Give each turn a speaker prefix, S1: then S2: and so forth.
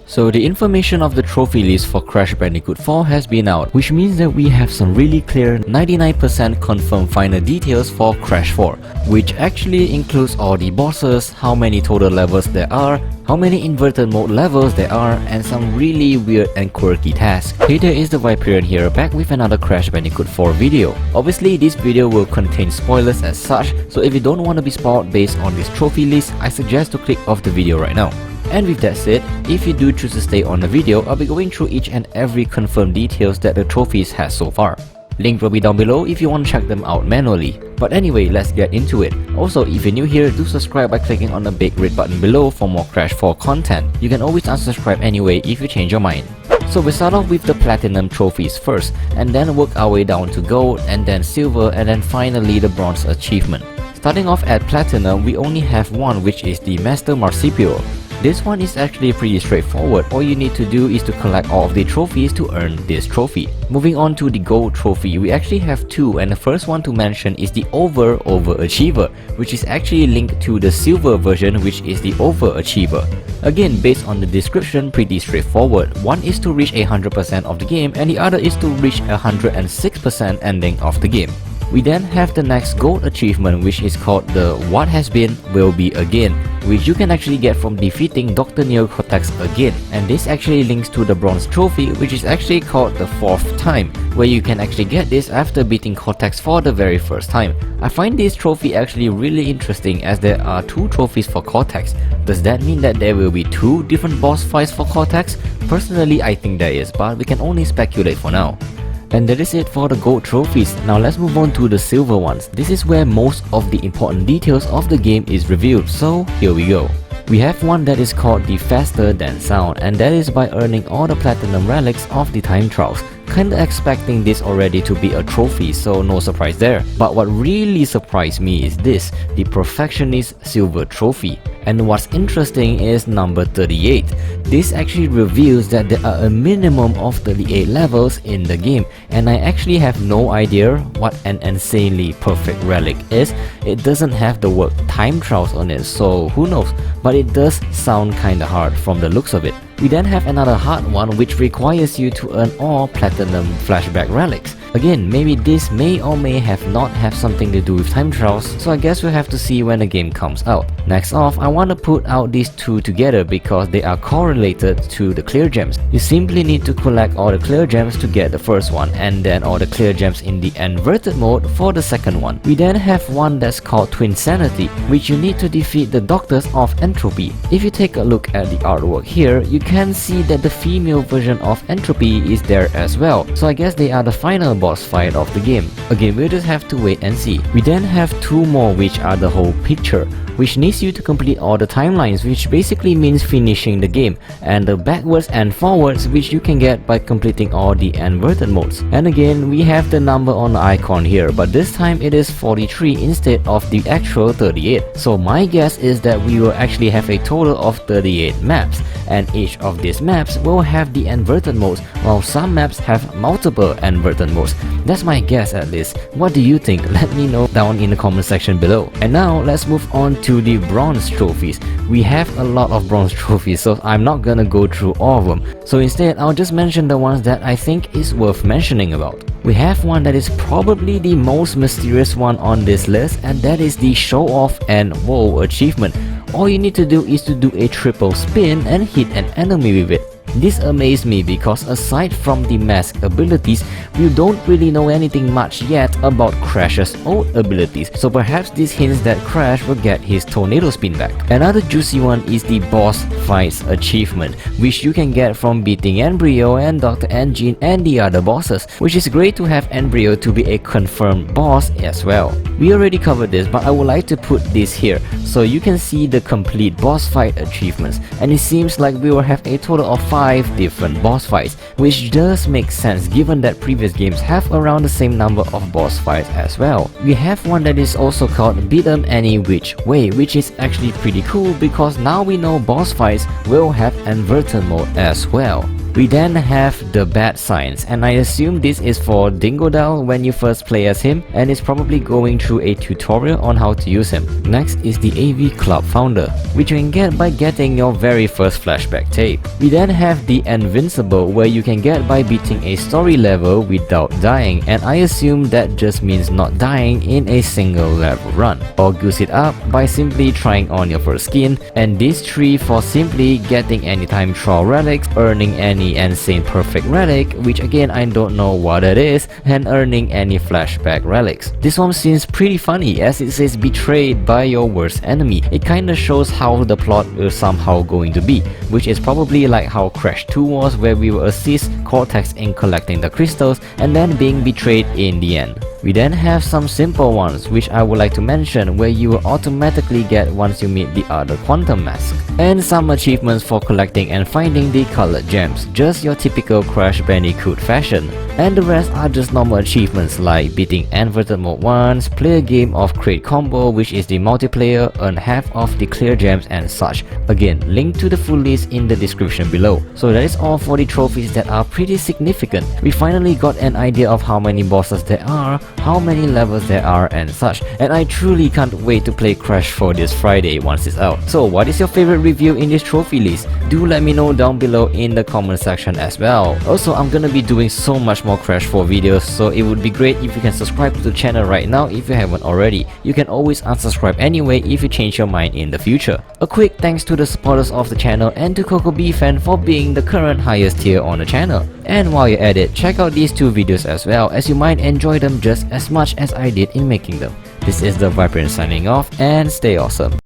S1: So the information of the trophy list for Crash Bandicoot 4 has been out, which means that we have some really clear 99% confirmed final details for Crash 4, which actually includes all the bosses, how many total levels there are, how many inverted mode levels there are, and some really weird and quirky tasks. Hey there, is the Viperian here, back with another Crash Bandicoot 4 video. Obviously this video will contain spoilers as such, so if you don't want to be spoiled based on this trophy list, I suggest to click off the video right now. And with that said, if you do choose to stay on the video, I'll be going through each and every confirmed details that the trophies has so far. Link will be down below if you want to check them out manually. But anyway, let's get into it. Also, if you're new here, do subscribe by clicking on the big red button below for more Crash 4 content. You can always unsubscribe anyway if you change your mind. So we start off with the platinum trophies first, and then work our way down to gold, and then silver, and then finally the bronze achievement. Starting off at platinum, we only have one, which is the Master Marsupial. This one is actually pretty straightforward. All you need to do is to collect all of the trophies to earn this trophy. Moving on to the gold trophy, we actually have two, and the first one to mention is the Overachiever, which is actually linked to the silver version, which is the Overachiever. Again, based on the description, pretty straightforward. One is to reach 100% of the game, and the other is to reach 106% ending of the game. We then have the next gold achievement, which is called the What Has Been Will Be Again, which you can actually get from defeating Dr. Neo Cortex again. And this actually links to the bronze trophy, which is actually called the fourth time, where you can actually get this after beating Cortex for the very first time. I find this trophy actually really interesting as there are two trophies for Cortex. Does that mean that there will be two different boss fights for Cortex? Personally, I think there is, but we can only speculate for now. And that is it for the gold trophies. Now let's move on to the silver ones. This is where most of the important details of the game is revealed, so here we go. We have one that is called the Faster Than Sound, and that is by earning all the platinum relics of the time trials. Kinda expecting this already to be a trophy, so no surprise there. But what really surprised me is this, the Perfectionist Silver Trophy. And what's interesting is number 38. This actually reveals that there are a minimum of 38 levels in the game, and I actually have no idea what an insanely perfect relic is. It doesn't have the word time trials on it, so who knows, but it does sound kinda hard from the looks of it. We then have another hard one which requires you to earn all platinum flashback relics. Again, maybe this may or may have not have something to do with time trials, so I guess we'll have to see when the game comes out. Next off, I want to put out these two together because they are correlated to the clear gems. You simply need to collect all the clear gems to get the first one, and then all the clear gems in the inverted mode for the second one. We then have one that's called Twinsanity, which you need to defeat the Doctors of Entropy. If you take a look at the artwork here, you can see that the female version of Entropy is there as well, so I guess they are the final boss fight of the game. Again, we'll just have to wait and see. We then have two more, which are the whole picture, which needs you to complete all the timelines, which basically means finishing the game, and the backwards and forwards, which you can get by completing all the inverted modes. And again, we have the number on the icon here, but this time it is 43 instead of the actual 38. So my guess is that we will actually have a total of 38 maps, and each of these maps will have the inverted modes, while some maps have multiple inverted modes. That's my guess at least. What do you think? Let me know down in the comment section below. And now let's move on to the bronze trophies. We have a lot of bronze trophies, so I'm not gonna go through all of them. So instead, I'll just mention the ones that I think is worth mentioning about. We have one that is probably the most mysterious one on this list, and that is the Show Off and Whoa achievement. All you need to do is to do a triple spin and hit an enemy with it. This amazed me because aside from the mask abilities, we don't really know anything much yet about Crash's old abilities, so perhaps this hints that Crash will get his tornado spin back. Another juicy one is the Boss Fights achievement, which you can get from beating Embryo and Dr. Engine and the other bosses, which is great to have Embryo to be a confirmed boss as well. We already covered this, but I would like to put this here so you can see the complete boss fight achievements, and it seems like we will have a total of 5 different boss fights, which does make sense given that previous games have around the same number of boss fights as well. We have one that is also called Beat 'em Any Which Way, which is actually pretty cool because now we know boss fights will have inverted mode as well. We then have the bad signs, and I assume this is for Dingodile when you first play as him, and is probably going through a tutorial on how to use him. Next is the AV Club Founder, which you can get by getting your very first flashback tape. We then have the Invincible, where you can get by beating a story level without dying, and I assume that just means not dying in a single level run. Or goose it up by simply trying on your first skin, and this tree for simply getting any time trial relics, earning any insane perfect relic, which again I don't know what it is, and earning any flashback relics. This one seems pretty funny as it says betrayed by your worst enemy. It kinda shows how the plot is somehow going to be, which is probably like how Crash 2 was, where we will assist Cortex in collecting the crystals and then being betrayed in the end. We then have some simple ones which I would like to mention, where you will automatically get once you meet the other Quantum Mask. And some achievements for collecting and finding the colored gems, just your typical Crash Bandicoot fashion. And the rest are just normal achievements like beating Inverted Mode once, play a game of Crate Combo, which is the multiplayer, earn half of the clear gems and such. Again, link to the full list in the description below. So that is all for the trophies that are pretty significant. We finally got an idea of how many bosses there are, how many levels there are and such, and I truly can't wait to play Crash 4 this Friday once it's out. So what is your favorite review in this trophy list? Do let me know down below in the comment section as well. Also, I'm gonna be doing so much more Crash 4 videos, so it would be great if you can subscribe to the channel right now if you haven't already. You can always unsubscribe anyway if you change your mind in the future. A quick thanks to the supporters of the channel and to COOP for being the current highest tier on the channel. And while you're at it, check out these two videos as well, as you might enjoy them just as much as I did in making them. This is the Viperian signing off, and stay awesome.